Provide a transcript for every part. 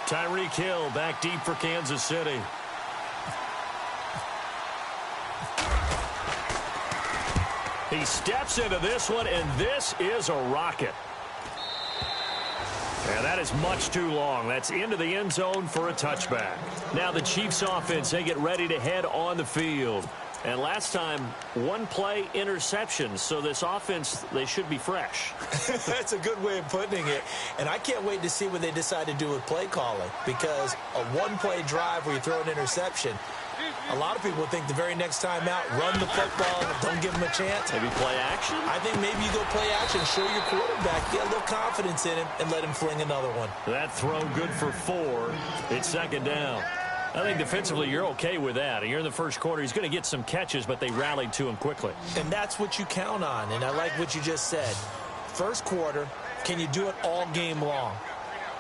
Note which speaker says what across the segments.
Speaker 1: Tyreek Hill back deep for Kansas City. He steps into this one, and this is a rocket. And that is much too long. That's into the end zone for a touchback. Now the Chiefs offense, they get ready to head on the field. And last time, one play interception. So this offense, they should be fresh.
Speaker 2: That's a good way of putting it. And I can't wait to see what they decide to do with play calling. Because a one-play drive where you throw an interception, a lot of people think the very next time out, run the football, don't give them a chance.
Speaker 1: Maybe play action?
Speaker 2: I think maybe you go play action, show your quarterback, get a little confidence in him, and let him fling another one.
Speaker 1: That throw good for 4. It's second down. I think defensively you're okay with that. You're in the first quarter. He's going to get some catches, but they rallied to him quickly.
Speaker 2: And that's what you count on, and I like what you just said. First quarter, can you do it all game long?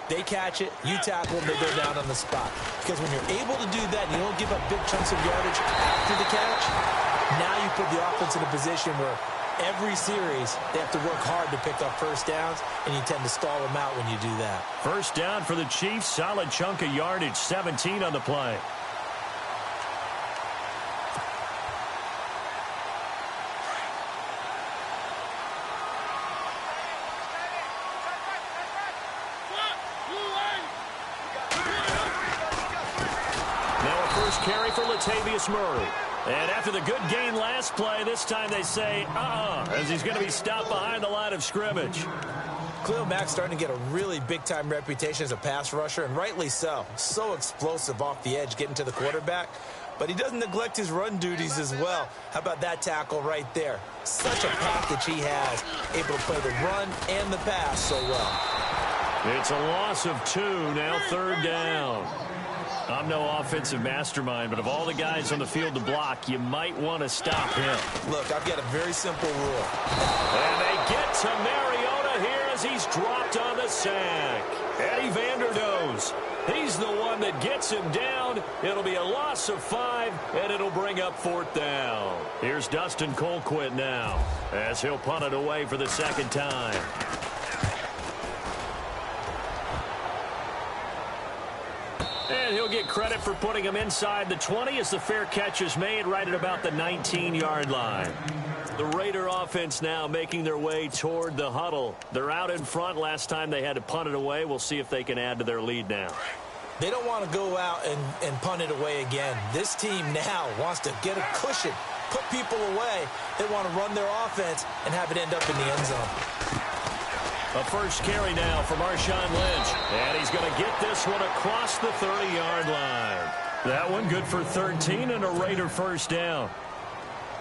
Speaker 2: They catch it, you tackle them, they go down on the spot. Because when you're able to do that and you don't give up big chunks of yardage after the catch, now you put the offense in a position where every series they have to work hard to pick up first downs, and you tend to stall them out when you do that.
Speaker 1: First down for the Chiefs, solid chunk of yardage, 17 on the play. Carry for Latavius Murray. And after the good gain last play, this time they say, as he's going to be stopped behind the line of scrimmage.
Speaker 2: Khalil Mack's starting to get a really big-time reputation as a pass rusher, and rightly so. So explosive off the edge getting to the quarterback. But he doesn't neglect his run duties as well. How about that tackle right there? Such a package he has, able to play the run and the pass so well.
Speaker 1: It's a loss of 2, now third down. I'm no offensive mastermind, but of all the guys on the field to block, you might want to stop him.
Speaker 2: Look, I've got a very simple rule.
Speaker 1: And they get to Mariota here as he's dropped on the sack. Eddie Vanderdoes, he's the one that gets him down. It'll be a loss of 5, and it'll bring up 4th down. Here's Dustin Colquitt now as he'll punt it away for the second time. And he'll get credit for putting him inside the 20 as the fair catch is made right at about the 19-yard line. The Raider offense now making their way toward the huddle. They're out in front. Last time they had to punt it away. We'll see if they can add to their lead now.
Speaker 2: They don't want to go out and punt it away again. This team now wants to get a cushion, put people away. They want to run their offense and have it end up in the end zone.
Speaker 1: A first carry now for Marshawn Lynch. And he's going to get this one across the 30-yard line. That one good for 13 and a Raider first down.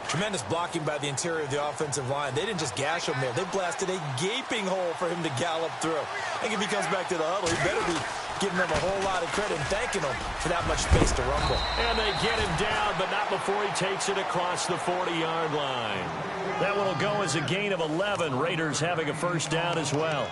Speaker 2: Tremendous blocking by the interior of the offensive line. They didn't just gash him there. They blasted a gaping hole for him to gallop through. I think if he comes back to the huddle, he better be giving them a whole lot of credit and thanking them for that much space to rumble.
Speaker 1: And they get him down, but not before he takes it across the 40-yard line. That one will go as a gain of 11. Raiders having a first down as well.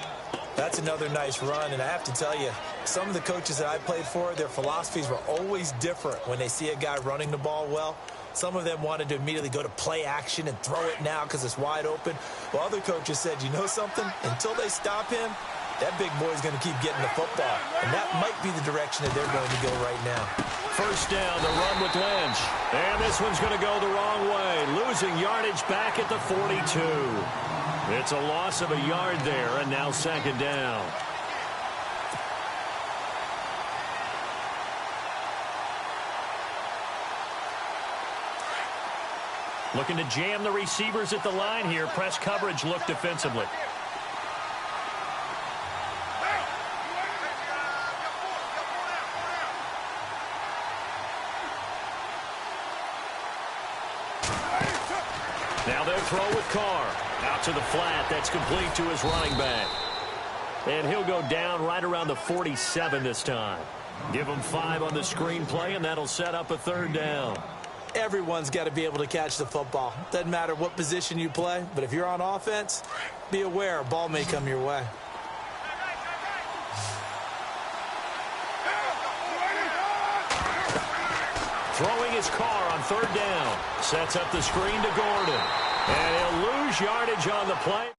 Speaker 2: That's another nice run, and I have to tell you, some of the coaches that I played for, their philosophies were always different when they see a guy running the ball well. Some of them wanted to immediately go to play action and throw it now because it's wide open. While other coaches said, you know something? Until they stop him, that big boy's going to keep getting the football. And that might be the direction that they're going to go right now.
Speaker 1: First down, the run with Lynch. And this one's going to go the wrong way. Losing yardage back at the 42. It's a loss of a yard there, and now second down. Looking to jam the receivers at the line here. Press coverage look defensively. Now they'll throw with Carr. Out to the flat. That's complete to his running back. And he'll go down right around the 47 this time. Give him 5 on the screenplay, and that'll set up a third down.
Speaker 2: Everyone's got to be able to catch the football. Doesn't matter what position you play, but if you're on offense, be aware a ball may come your way.
Speaker 1: Throwing his Carr on third down. Sets up the screen to Gordon. And he'll lose yardage on the play.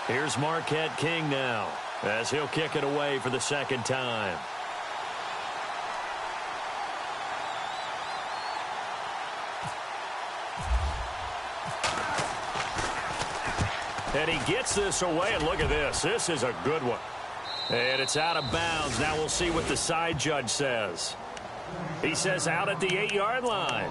Speaker 1: Here's Marquette King now, as he'll kick it away for the second time. And he gets this away, and look at this. This is a good one. And it's out of bounds. Now we'll see what the side judge says. He says out at the 8-yard line.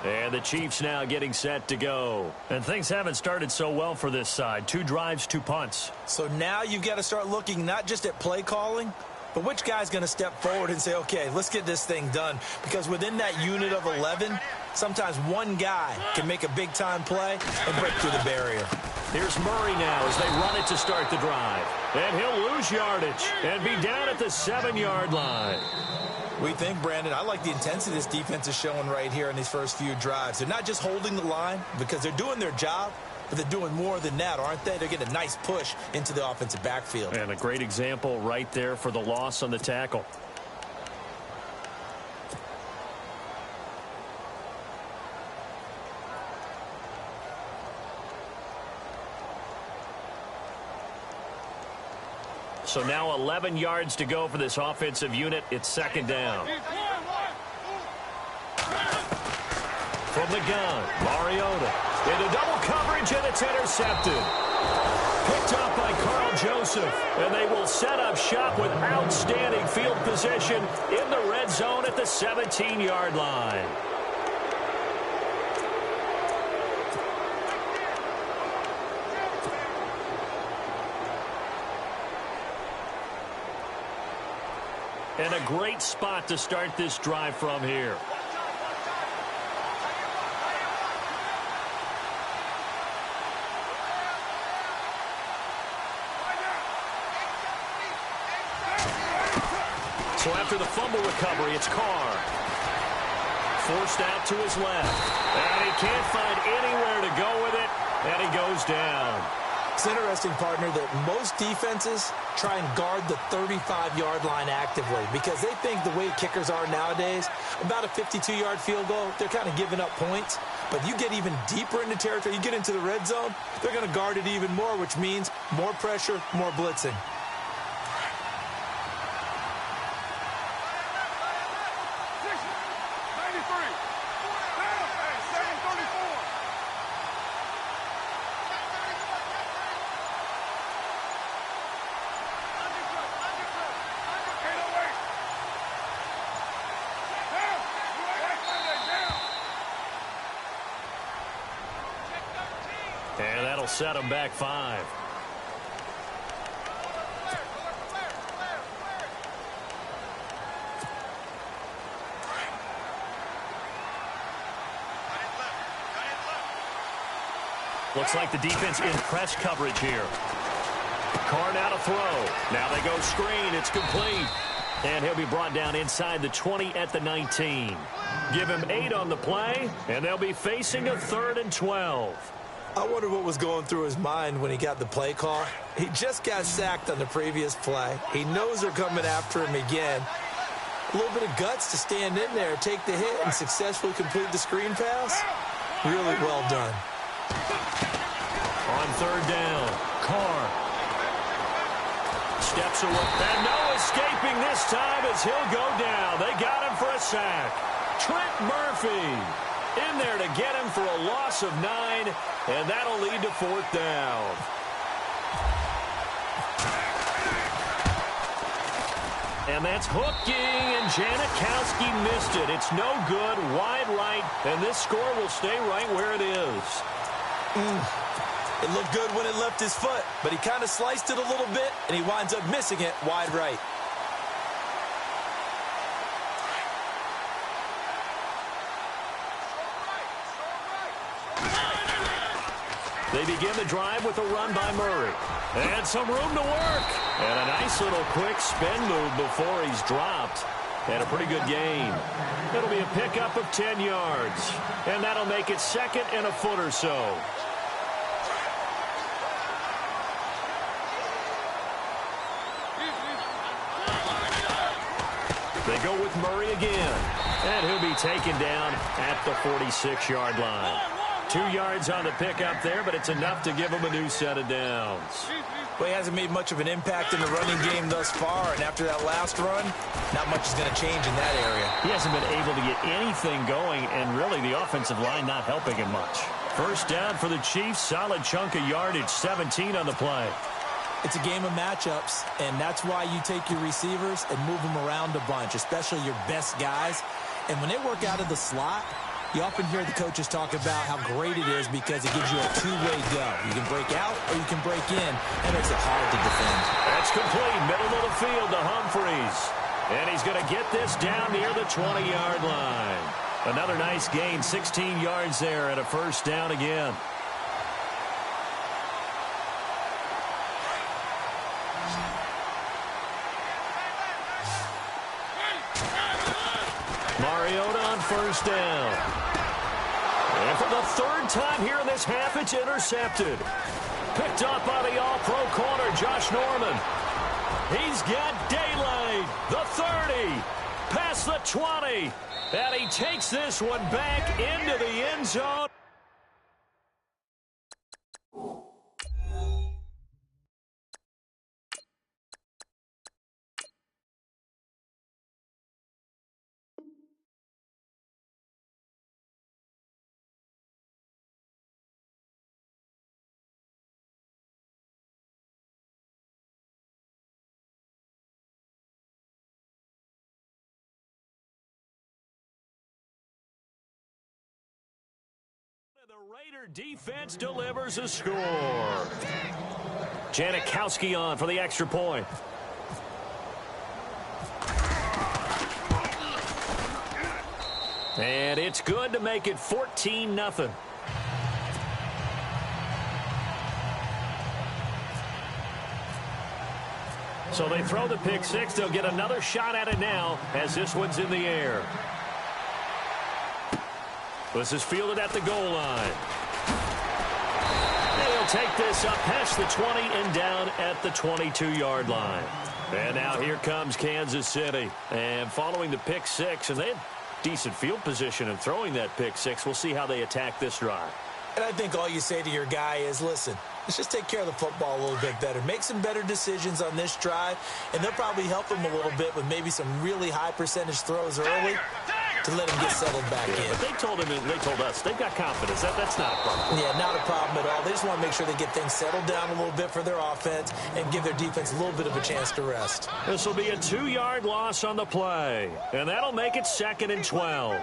Speaker 1: And the Chiefs now getting set to go. And things haven't started so well for this side. 2 drives, 2 punts.
Speaker 2: So now you've got to start looking not just at play calling, but which guy's going to step forward and say, okay, let's get this thing done. Because within that unit of 11, sometimes one guy can make a big-time play and break through the barrier.
Speaker 1: Here's Murray now as they run it to start the drive. And he'll lose yardage and be down at the 7-yard line.
Speaker 2: We think, Brandon, I like the intensity this defense is showing right here in these first few drives. They're not just holding the line because they're doing their job, but they're doing more than that, aren't they? They're getting a nice push into the offensive backfield.
Speaker 1: And a great example right there for the loss on the tackle. So now 11 yards to go for this offensive unit. It's second down. From the gun, Mariota into double coverage, and it's intercepted. Picked up by Carl Joseph, and they will set up shop with outstanding field position in the red zone at the 17-yard line. And a great spot to start this drive from here. So after the fumble recovery, it's Carr. Forced out to his left. And he can't find anywhere to go with it, and he goes down.
Speaker 2: It's interesting, partner, that most defenses try and guard the 35-yard line actively because they think the way kickers are nowadays, about a 52-yard field goal, they're kind of giving up points. But you get even deeper into territory, you get into the red zone, they're going to guard it even more, which means more pressure, more blitzing.
Speaker 1: And that'll set him back 5. Looks like the defense in press coverage here. Carr now to throw. Now they go screen. It's complete. And he'll be brought down inside the 20 at the 19. Give him 8 on the play, and they'll be facing a 3rd and 12.
Speaker 2: I wonder what was going through his mind when he got the play call. He just got sacked on the previous play. He knows they're coming after him again. A little bit of guts to stand in there, take the hit, and successfully complete the screen pass. Really well done.
Speaker 1: On 3rd down, Carr steps away. And no escaping this time as he'll go down. They got him for a sack. Trent Murphy in there to get him for a loss of 9, and that'll lead to 4th down. And that's hooking, and Janikowski missed it. It's no good, wide right, and this score will stay right where it is.
Speaker 2: It looked good when it left his foot, but he kind of sliced it a little bit, and he winds up missing it wide right.
Speaker 1: They begin the drive with a run by Murray. And some room to work. And a nice little quick spin move before he's dropped. And a pretty good gain. It'll be a pickup of 10 yards. And that'll make it 2nd and a foot or so. They go with Murray again. And he'll be taken down at the 46-yard line. 2 yards on the pickup there, but it's enough to give him a new set of downs.
Speaker 2: Well, he hasn't made much of an impact in the running game thus far, and after that last run, not much is going to change in that area.
Speaker 1: He hasn't been able to get anything going, and really the offensive line not helping him much. First down for the Chiefs, solid chunk of yardage, 17 on the play.
Speaker 2: It's a game of matchups, and that's why you take your receivers and move them around a bunch, especially your best guys. And when they work out of the slot, you often hear the coaches talk about how great it is because it gives you a two-way go. You can break out or you can break in, and it makes it hard to defend.
Speaker 1: That's complete, middle of the field to Humphreys. And he's going to get this down near the 20-yard line. Another nice gain, 16 yards there and a first down again. Mariota on first down. And for the third time here in this half, it's intercepted. Picked up by the all-pro corner, Josh Norman. He's got daylight. The 30, past the 20. And he takes this one back into the end zone. The Raider defense delivers a score. Janikowski on for the extra point. And it's good to make it 14-0. So they throw the pick six. They'll get another shot at it now as this one's in the air. This is fielded at the goal line. They'll take this up past the 20 and down at the 22-yard line. And now here comes Kansas City. And following the pick six, and they had decent field position in throwing that pick six. We'll see how they attack this drive.
Speaker 2: And I think all you say to your guy is, listen, let's just take care of the football a little bit better. Make some better decisions on this drive, and they'll probably help him a little bit with maybe some really high percentage throws early to let him get settled back in.
Speaker 1: But they told him, and they told us, they've got confidence. That's not a problem.
Speaker 2: Yeah, not a problem at all. They just want to make sure they get things settled down a little bit for their offense and give their defense a little bit of a chance to rest.
Speaker 1: This will be a 2-yard loss on the play, and that'll make it 2nd and 12.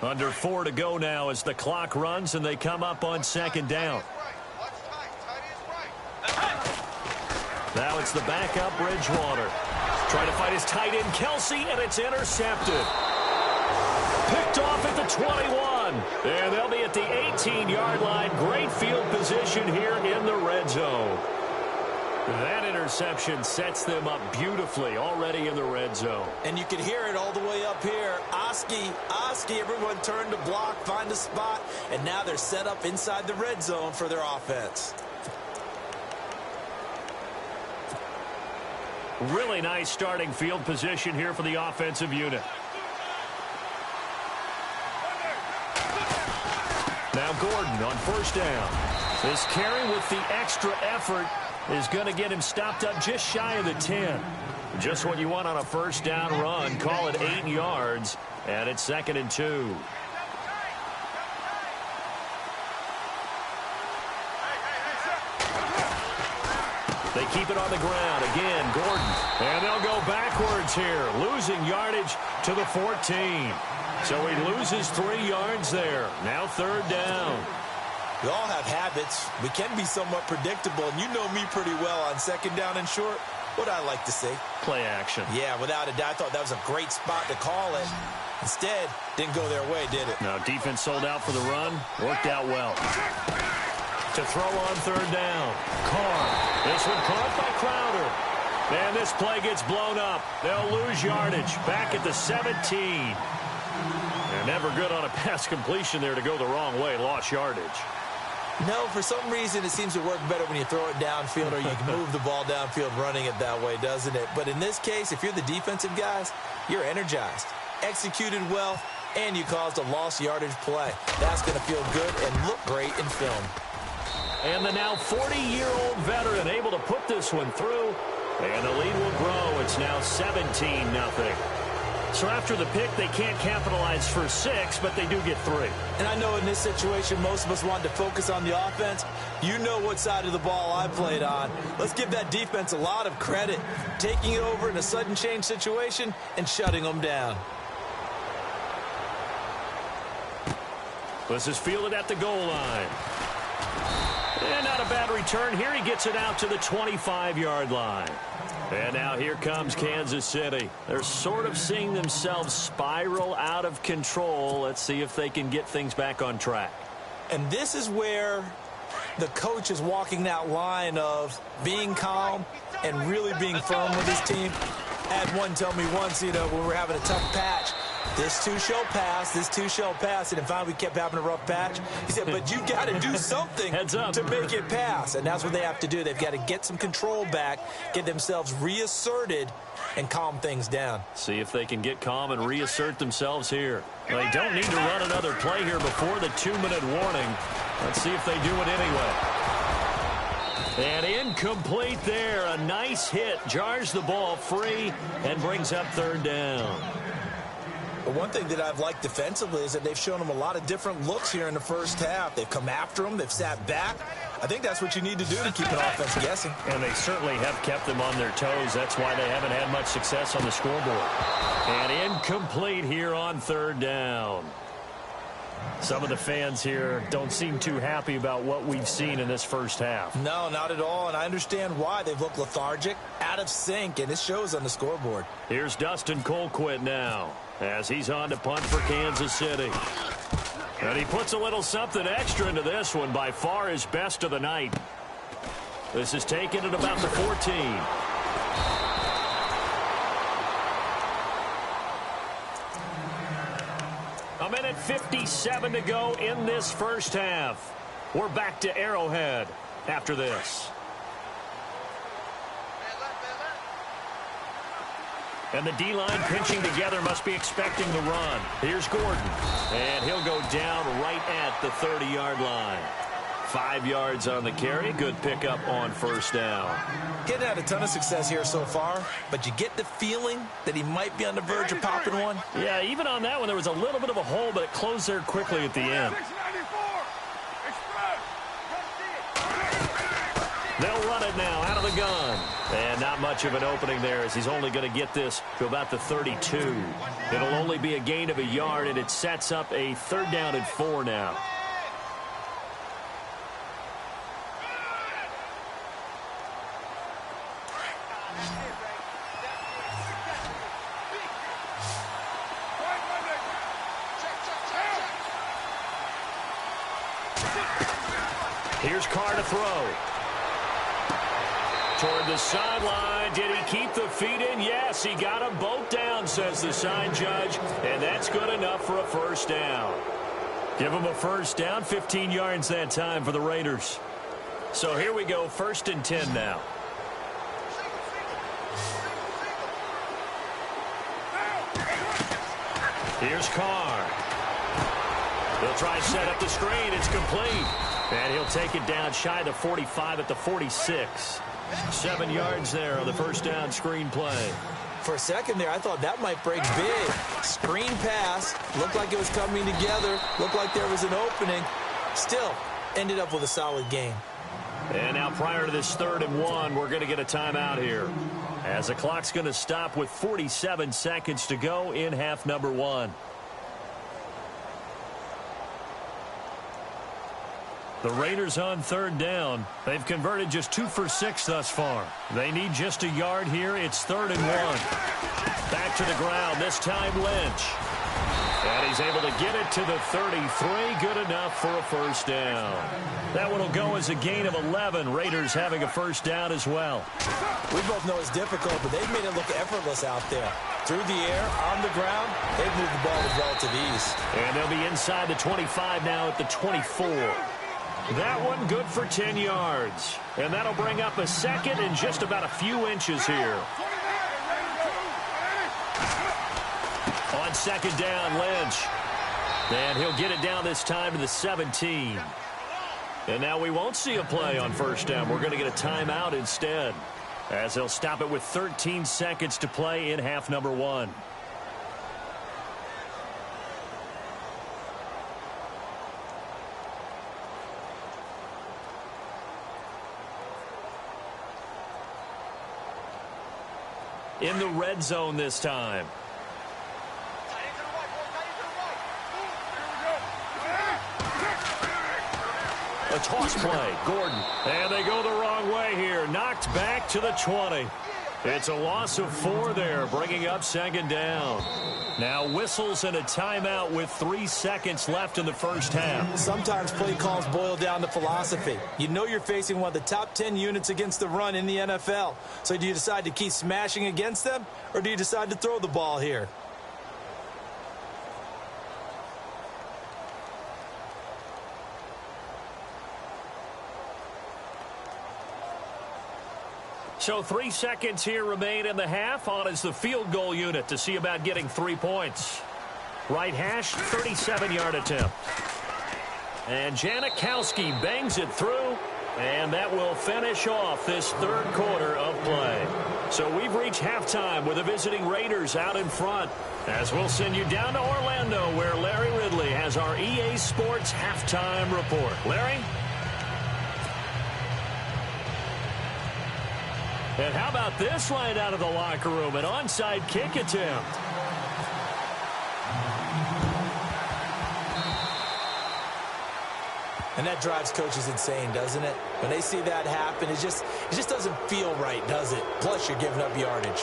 Speaker 1: Under 4 to go now as the clock runs, and they come up on 2nd down. Now it's the backup Bridgewater. Trying to fight his tight end, Kelsey, and it's intercepted. Picked off at the 21. And they'll be at the 18-yard line. Great field position here in the red zone. That interception sets them up beautifully already in the red zone.
Speaker 2: And you can hear it all the way up here. Oski, everyone turned to block, find a spot, and now they're set up inside the red zone for their offense.
Speaker 1: Really nice starting field position here for the offensive unit. Now Gordon on first down. This carry with the extra effort is going to get him stopped up just shy of the 10. Just what you want on a first down run. Call it 8 yards, and it's 2nd and 2. They keep it on the ground. Again, Gordon. And they'll go backwards here, losing yardage to the 14. So he loses 3 yards there. Now 3rd down.
Speaker 2: We all have habits. We can be somewhat predictable, and you know me pretty well on 2nd down and short. What I like to say?
Speaker 1: Play action.
Speaker 2: Yeah, without a doubt. I thought that was a great spot to call it. Instead, didn't go their way, did it?
Speaker 1: No, defense sold out for the run. Worked out well. To throw on 3rd down. Carr. This one caught by Crowder. And this play gets blown up. They'll lose yardage. Back at the 17. They're never good on a pass completion there to go the wrong way. Lost yardage.
Speaker 2: No, for some reason it seems to work better when you throw it downfield or you can move the ball downfield running it that way, doesn't it? But in this case, if you're the defensive guys, you're energized, executed well, and you caused a lost yardage play. That's going to feel good and look great in film.
Speaker 1: And the now 40-year-old veteran able to put this one through, and the lead will grow. It's now 17-0. So after the pick, they can't capitalize for 6, but they do get 3.
Speaker 2: And I know in this situation, most of us want to focus on the offense. You know what side of the ball I played on. Let's give that defense a lot of credit, taking it over in a sudden change situation and shutting them down.
Speaker 1: This is fielded at the goal line. And not a bad return here. He gets it out to the 25-yard line. And now here comes Kansas City. They're sort of seeing themselves spiral out of control. Let's see if they can get things back on track.
Speaker 2: And this is where the coach is walking that line of being calm and really being firm with his team. I had one tell me once, when we were having a tough patch, this too shall pass, this too shall pass. And finally, we kept having a rough patch. He said, but you got to do something to make it pass. And that's what they have to do. They've got to get some control back, get themselves reasserted, and calm things down. See
Speaker 1: if they can get calm and reassert themselves here. Well, they don't need to run another play here before the 2-minute warning. Let's see if they do it anyway. And incomplete there. A nice hit. Jars the ball free and brings up 3rd down.
Speaker 2: But one thing that I've liked defensively is that they've shown them a lot of different looks here in the first half. They've come after them. They've sat back. I think that's what you need to do to keep an offense guessing.
Speaker 1: And they certainly have kept them on their toes. That's why they haven't had much success on the scoreboard. And incomplete here on 3rd down. Some of the fans here don't seem too happy about what we've seen in this first half.
Speaker 2: No, not at all, and I understand why. They've looked lethargic, out of sync, and it shows on the scoreboard.
Speaker 1: Here's Dustin Colquitt now as he's on to punt for Kansas City. And he puts a little something extra into this one, by far his best of the night. This is taken at about the 14. A minute 57 to go in this first half. We're back to Arrowhead after this. And the D-line pinching together, must be expecting the run. Here's Gordon. And he'll go down right at the 30-yard line. 5 yards on the carry. Good pickup on 1st down.
Speaker 2: Getting had a ton of success here so far, but you get the feeling that he might be on the verge of popping one.
Speaker 1: Yeah, even on that one, there was a little bit of a hole, but it closed there quickly at the end. They'll run it now out of the gun. And not much of an opening there, as he's only going to get this to about the 32. It'll only be a gain of a yard, and it sets up a 3rd down and 4 now. Here's Carr to throw. Toward the sideline. Did he keep the feet in? Yes, he got them both down, says the sign judge. And that's good enough for a 1st down. Give him a 1st down. 15 yards that time for the Raiders. So here we go. 1st and 10 now. Here's Carr. He'll try and set up the screen. It's complete. And he'll take it down shy of the 45 at the 46. 7 yards there on the 1st down screen play.
Speaker 2: For a second there, I thought that might break big. Screen pass. Looked like it was coming together. Looked like there was an opening. Still, ended up with a solid game.
Speaker 1: And now prior to this 3rd and 1, we're going to get a timeout here, as the clock's going to stop with 47 seconds to go in half number 1. The Raiders on 3rd down. They've converted just 2 for 6 thus far. They need just a yard here. It's 3rd and 1. Back to the ground, this time Lynch. And he's able to get it to the 33. Good enough for a 1st down. That one will go as a gain of 11. Raiders having a 1st down as well.
Speaker 2: We both know it's difficult, but they've made it look effortless out there. Through the air, on the ground, they've moved the ball with relative ease.
Speaker 1: And they'll be inside the 25 now at the 24. That one good for 10 yards. And that'll bring up a 2nd and just about a few inches here. On second down, Lynch. And he'll get it down this time to the 17. And now we won't see a play on first down. We're going to get a timeout instead, as they'll stop it with 13 seconds to play in half number 1. In the red zone this time. A toss play, Gordon. And they go the wrong way here. Knocked back to the 20. It's a loss of 4 there, bringing up second down. Now whistles and a timeout with 3 seconds left in the first half.
Speaker 2: Sometimes play calls boil down to philosophy. You know you're facing one of the top 10 units against the run in the NFL. So do you decide to keep smashing against them, or do you decide to throw the ball here?
Speaker 1: So 3 seconds here remain in the half. On is the field goal unit to see about getting 3 points. Right hash, 37-yard attempt. And Janikowski bangs it through, and that will finish off this third quarter of play. So we've reached halftime with the visiting Raiders out in front, as we'll send you down to Orlando, where Larry Ridley has our EA Sports halftime report. Larry? And how about this line out of the locker room? An onside kick attempt.
Speaker 2: And that drives coaches insane, doesn't it? When they see that happen, it just doesn't feel right, does it? Plus, you're giving up yardage.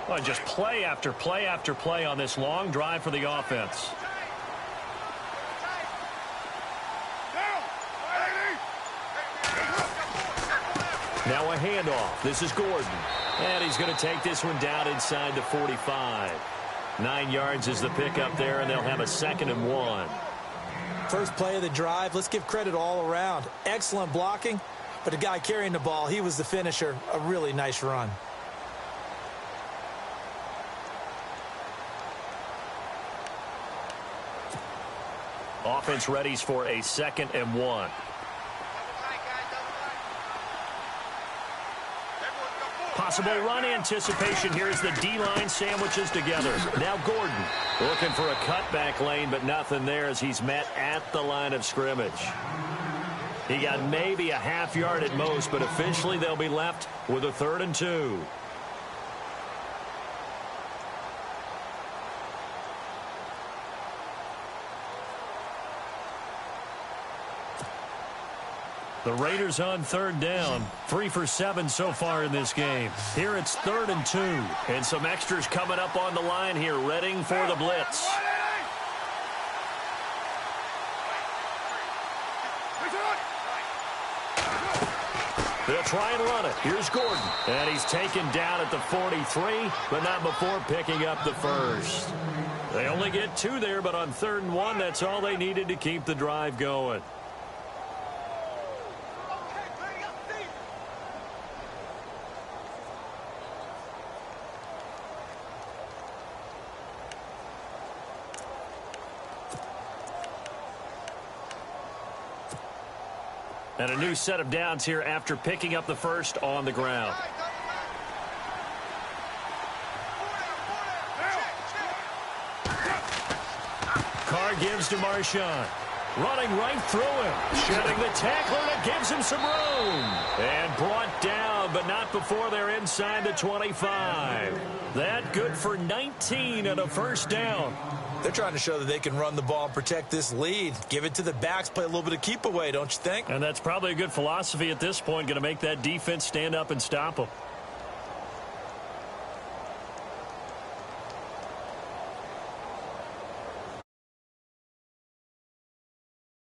Speaker 1: Well, just play after play after play on this long drive for the offense. Now a handoff. This is Gordon. And he's going to take this one down inside the 45. 9 yards is the pickup there, and they'll have a 2nd and 1.
Speaker 2: First play of the drive, let's give credit all around. Excellent blocking, but the guy carrying the ball, he was the finisher. A really nice run.
Speaker 1: Offense readies for a 2nd and 1. Possible run anticipation here as the D-line sandwiches together. Now Gordon looking for a cutback lane, but nothing there as he's met at the line of scrimmage. He got maybe a half yard at most, but officially they'll be left with a 3rd and 2. The Raiders on 3rd down. 3 for 7 so far in this game. Here it's 3rd and 2. And some extras coming up on the line here, readying for the blitz. They'll try and run it. Here's Gordon. And he's taken down at the 43, but not before picking up the first. They only get 2 there, but on 3rd and 1, that's all they needed to keep the drive going. And a new set of downs here after picking up the first on the ground. Carr gives to Marshawn. Running right through him. Shedding the tackler that gives him some room. And brought down, but not before they're inside the 25. That good for 19 and a first down.
Speaker 2: They're trying to show that they can run the ball and protect this lead. Give it to the backs, play a little bit of keep away, don't you think?
Speaker 1: And that's probably a good philosophy at this point, going to make that defense stand up and stop them.